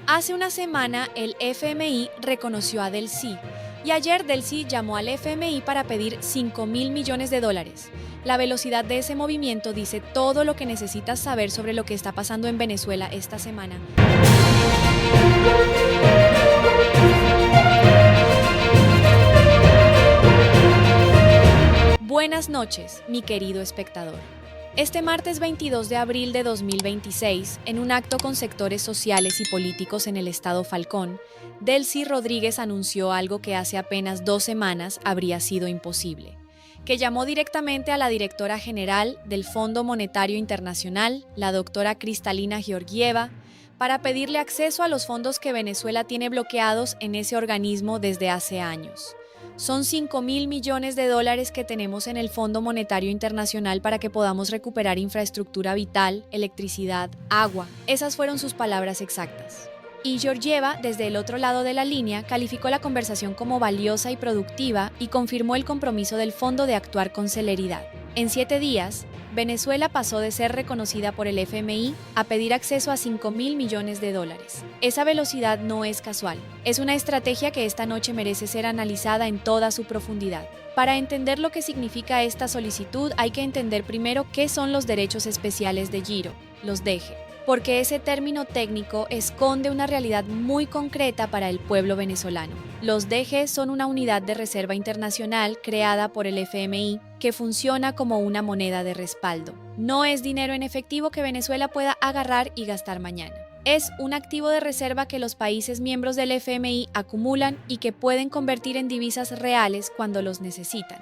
Hace una semana, el FMI reconoció a Delcy y ayer Delcy llamó al FMI para pedir 5.000 millones de dólares. La velocidad de ese movimiento dice todo lo que necesitas saber sobre lo que está pasando en Venezuela esta semana. Buenas noches, mi querido espectador. Este martes 22 de abril de 2026, en un acto con sectores sociales y políticos en el estado Falcón, Delcy Rodríguez anunció algo que hace apenas 2 semanas habría sido imposible, que llamó directamente a la directora general del Fondo Monetario Internacional, la doctora Kristalina Georgieva, para pedirle acceso a los fondos que Venezuela tiene bloqueados en ese organismo desde hace años. Son 5.000 millones de dólares que tenemos en el Fondo Monetario Internacional para que podamos recuperar infraestructura vital, electricidad, agua. Esas fueron sus palabras exactas. Y Georgieva, desde el otro lado de la línea, calificó la conversación como valiosa y productiva y confirmó el compromiso del fondo de actuar con celeridad. En 7 días, Venezuela pasó de ser reconocida por el FMI a pedir acceso a 5.000 millones de dólares. Esa velocidad no es casual. Es una estrategia que esta noche merece ser analizada en toda su profundidad. Para entender lo que significa esta solicitud, hay que entender primero qué son los derechos especiales de giro, los DEGE, porque ese término técnico esconde una realidad muy concreta para el pueblo venezolano. Los DEGE son una unidad de reserva internacional creada por el FMI que funciona como una moneda de respaldo. No es dinero en efectivo que Venezuela pueda agarrar y gastar mañana. Es un activo de reserva que los países miembros del FMI acumulan y que pueden convertir en divisas reales cuando los necesitan.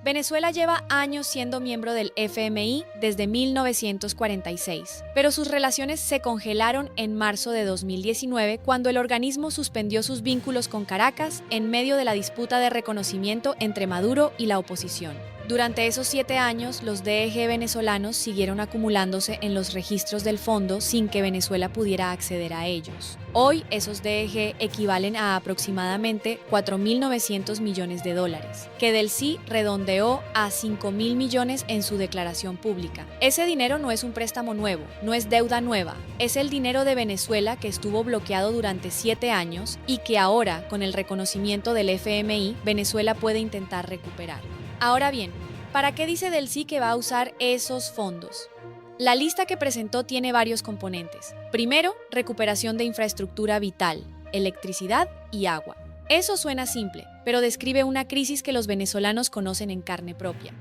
Venezuela lleva años siendo miembro del FMI desde 1946, pero sus relaciones se congelaron en marzo de 2019 cuando el organismo suspendió sus vínculos con Caracas en medio de la disputa de reconocimiento entre Maduro y la oposición. Durante esos 7 años, los DEG venezolanos siguieron acumulándose en los registros del fondo sin que Venezuela pudiera acceder a ellos. Hoy, esos DEG equivalen a aproximadamente 4.900 millones de dólares, que Delcy redondeó a 5.000 millones en su declaración pública. Ese dinero no es un préstamo nuevo, no es deuda nueva, es el dinero de Venezuela que estuvo bloqueado durante 7 años y que ahora, con el reconocimiento del FMI, Venezuela puede intentar recuperar. Ahora bien, ¿para qué dice Delcy que va a usar esos fondos? La lista que presentó tiene varios componentes. Primero, recuperación de infraestructura vital, electricidad y agua. Eso suena simple, pero describe una crisis que los venezolanos conocen en carne propia.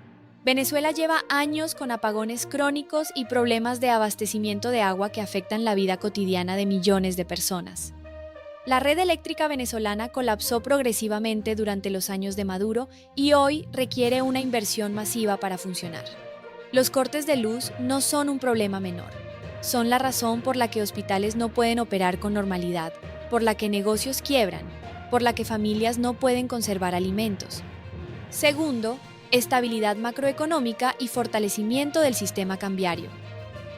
Venezuela lleva años con apagones crónicos y problemas de abastecimiento de agua que afectan la vida cotidiana de millones de personas. La red eléctrica venezolana colapsó progresivamente durante los años de Maduro y hoy requiere una inversión masiva para funcionar. Los cortes de luz no son un problema menor. Son la razón por la que hospitales no pueden operar con normalidad, por la que negocios quiebran, por la que familias no pueden conservar alimentos. Segundo, estabilidad macroeconómica y fortalecimiento del sistema cambiario.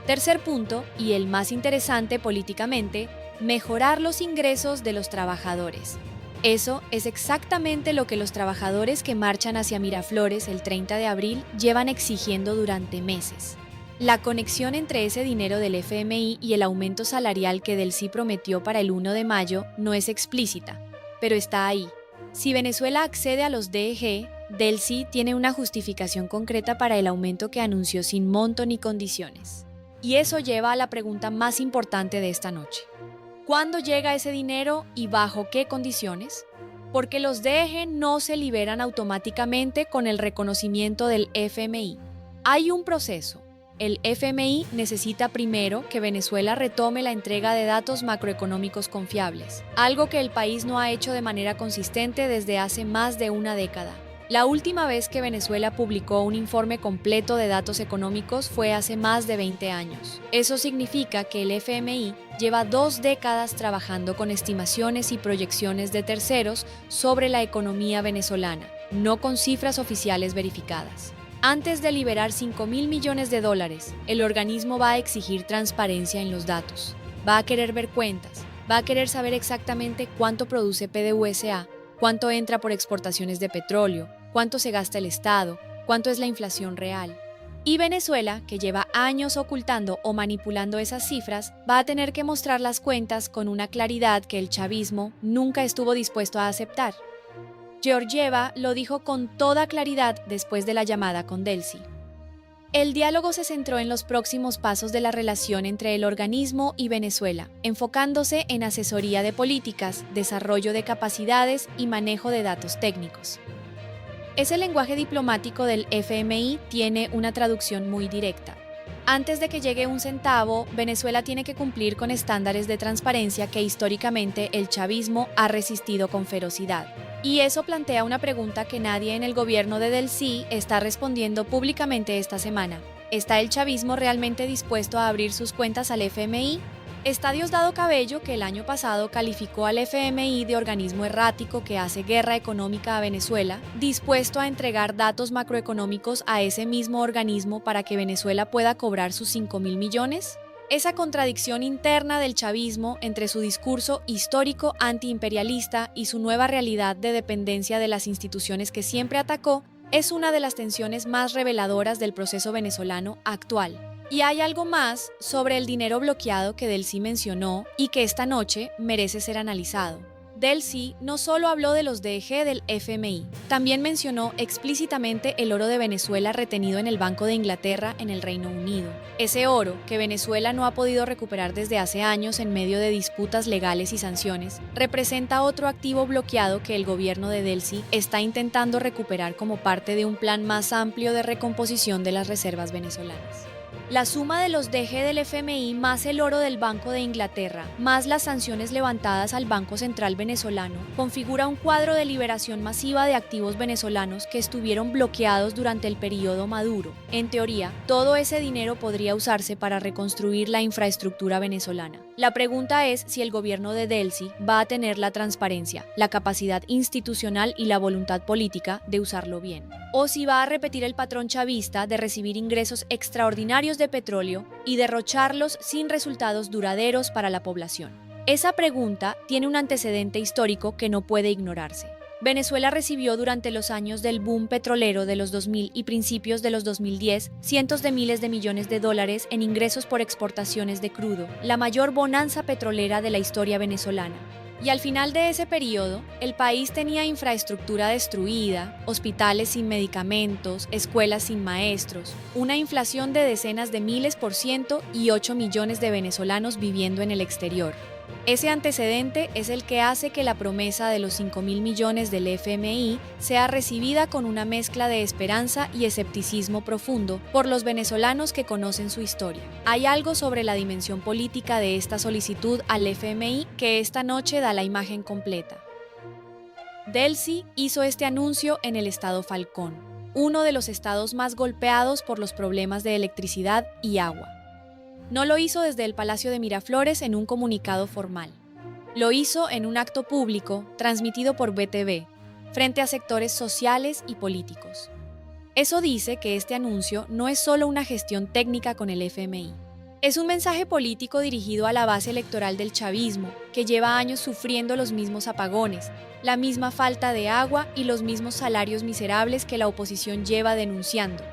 Tercer punto, y el más interesante políticamente, mejorar los ingresos de los trabajadores. Eso es exactamente lo que los trabajadores que marchan hacia Miraflores el 30 de abril llevan exigiendo durante meses. La conexión entre ese dinero del FMI y el aumento salarial que Delcy prometió para el 1 de mayo no es explícita, pero está ahí. Si Venezuela accede a los DEG, Delcy tiene una justificación concreta para el aumento que anunció sin monto ni condiciones. Y eso lleva a la pregunta más importante de esta noche. ¿Cuándo llega ese dinero y bajo qué condiciones? Porque los DEG no se liberan automáticamente con el reconocimiento del FMI. Hay un proceso. El FMI necesita primero que Venezuela retome la entrega de datos macroeconómicos confiables, algo que el país no ha hecho de manera consistente desde hace más de una década. La última vez que Venezuela publicó un informe completo de datos económicos fue hace más de 20 años. Eso significa que el FMI lleva 2 décadas trabajando con estimaciones y proyecciones de terceros sobre la economía venezolana, no con cifras oficiales verificadas. Antes de liberar 5.000 millones de dólares, el organismo va a exigir transparencia en los datos. Va a querer ver cuentas, va a querer saber exactamente cuánto produce PDVSA, cuánto entra por exportaciones de petróleo, cuánto se gasta el Estado, cuánto es la inflación real. Y Venezuela, que lleva años ocultando o manipulando esas cifras, va a tener que mostrar las cuentas con una claridad que el chavismo nunca estuvo dispuesto a aceptar. Georgieva lo dijo con toda claridad después de la llamada con Delcy. El diálogo se centró en los próximos pasos de la relación entre el organismo y Venezuela, enfocándose en asesoría de políticas, desarrollo de capacidades y manejo de datos técnicos. Ese lenguaje diplomático del FMI tiene una traducción muy directa. Antes de que llegue un centavo, Venezuela tiene que cumplir con estándares de transparencia que históricamente el chavismo ha resistido con ferocidad. Y eso plantea una pregunta que nadie en el gobierno de Delcy está respondiendo públicamente esta semana. ¿Está el chavismo realmente dispuesto a abrir sus cuentas al FMI? Está Diosdado Cabello, que el año pasado calificó al FMI de organismo errático que hace guerra económica a Venezuela, dispuesto a entregar datos macroeconómicos a ese mismo organismo para que Venezuela pueda cobrar sus 5.000 millones. Esa contradicción interna del chavismo entre su discurso histórico antiimperialista y su nueva realidad de dependencia de las instituciones que siempre atacó es una de las tensiones más reveladoras del proceso venezolano actual. Y hay algo más sobre el dinero bloqueado que Delcy mencionó y que esta noche merece ser analizado. Delcy no solo habló de los DG del FMI, también mencionó explícitamente el oro de Venezuela retenido en el Banco de Inglaterra en el Reino Unido. Ese oro, que Venezuela no ha podido recuperar desde hace años en medio de disputas legales y sanciones, representa otro activo bloqueado que el gobierno de Delcy está intentando recuperar como parte de un plan más amplio de recomposición de las reservas venezolanas. La suma de los DG del FMI más el oro del Banco de Inglaterra, más las sanciones levantadas al Banco Central venezolano, configura un cuadro de liberación masiva de activos venezolanos que estuvieron bloqueados durante el periodo Maduro. En teoría, todo ese dinero podría usarse para reconstruir la infraestructura venezolana. La pregunta es si el gobierno de Delcy va a tener la transparencia, la capacidad institucional y la voluntad política de usarlo bien. O si va a repetir el patrón chavista de recibir ingresos extraordinarios de petróleo y derrocharlos sin resultados duraderos para la población. Esa pregunta tiene un antecedente histórico que no puede ignorarse. Venezuela recibió durante los años del boom petrolero de los 2000 y principios de los 2010 cientos de miles de millones de dólares en ingresos por exportaciones de crudo, la mayor bonanza petrolera de la historia venezolana. Y al final de ese periodo, el país tenía infraestructura destruida, hospitales sin medicamentos, escuelas sin maestros, una inflación de decenas de miles por ciento y 8 millones de venezolanos viviendo en el exterior. Ese antecedente es el que hace que la promesa de los 5.000 millones del FMI sea recibida con una mezcla de esperanza y escepticismo profundo por los venezolanos que conocen su historia. Hay algo sobre la dimensión política de esta solicitud al FMI que esta noche da la imagen completa. Delcy hizo este anuncio en el estado Falcón, uno de los estados más golpeados por los problemas de electricidad y agua. No lo hizo desde el Palacio de Miraflores en un comunicado formal. Lo hizo en un acto público, transmitido por BTV, frente a sectores sociales y políticos. Eso dice que este anuncio no es solo una gestión técnica con el FMI. Es un mensaje político dirigido a la base electoral del chavismo, que lleva años sufriendo los mismos apagones, la misma falta de agua y los mismos salarios miserables que la oposición lleva denunciando.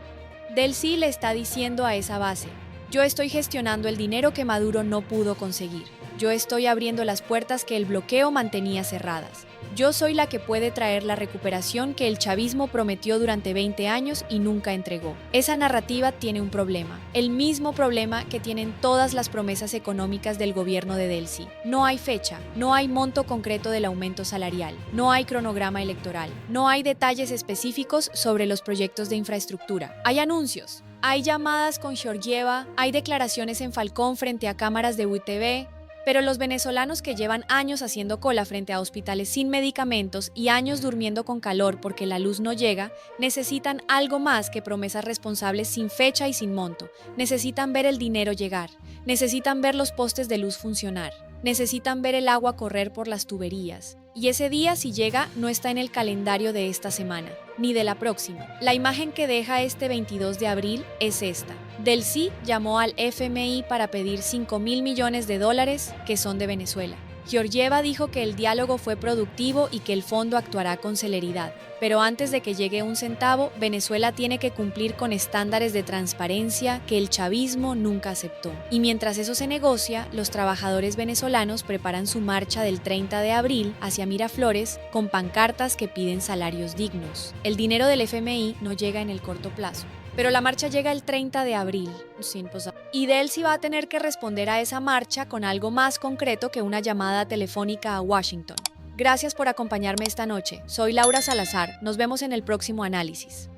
Delcy le está diciendo a esa base: yo estoy gestionando el dinero que Maduro no pudo conseguir. Yo estoy abriendo las puertas que el bloqueo mantenía cerradas. Yo soy la que puede traer la recuperación que el chavismo prometió durante 20 años y nunca entregó. Esa narrativa tiene un problema, el mismo problema que tienen todas las promesas económicas del gobierno de Delcy. No hay fecha, no hay monto concreto del aumento salarial, no hay cronograma electoral, no hay detalles específicos sobre los proyectos de infraestructura. Hay anuncios. Hay llamadas con Georgieva, hay declaraciones en Falcón frente a cámaras de UTV, pero los venezolanos que llevan años haciendo cola frente a hospitales sin medicamentos y años durmiendo con calor porque la luz no llega, necesitan algo más que promesas responsables sin fecha y sin monto. Necesitan ver el dinero llegar, necesitan ver los postes de luz funcionar, necesitan ver el agua correr por las tuberías. Y ese día, si llega, no está en el calendario de esta semana, ni de la próxima. La imagen que deja este 22 de abril es esta. Delcy llamó al FMI para pedir 5.000 millones de dólares que son de Venezuela. Georgieva dijo que el diálogo fue productivo y que el fondo actuará con celeridad. Pero antes de que llegue un centavo, Venezuela tiene que cumplir con estándares de transparencia que el chavismo nunca aceptó. Y mientras eso se negocia, los trabajadores venezolanos preparan su marcha del 30 de abril hacia Miraflores con pancartas que piden salarios dignos. El dinero del FMI no llega en el corto plazo. Pero la marcha llega el 30 de abril, y Delcy va a tener que responder a esa marcha con algo más concreto que una llamada telefónica a Washington. Gracias por acompañarme esta noche. Soy Laura Salazar. Nos vemos en el próximo análisis.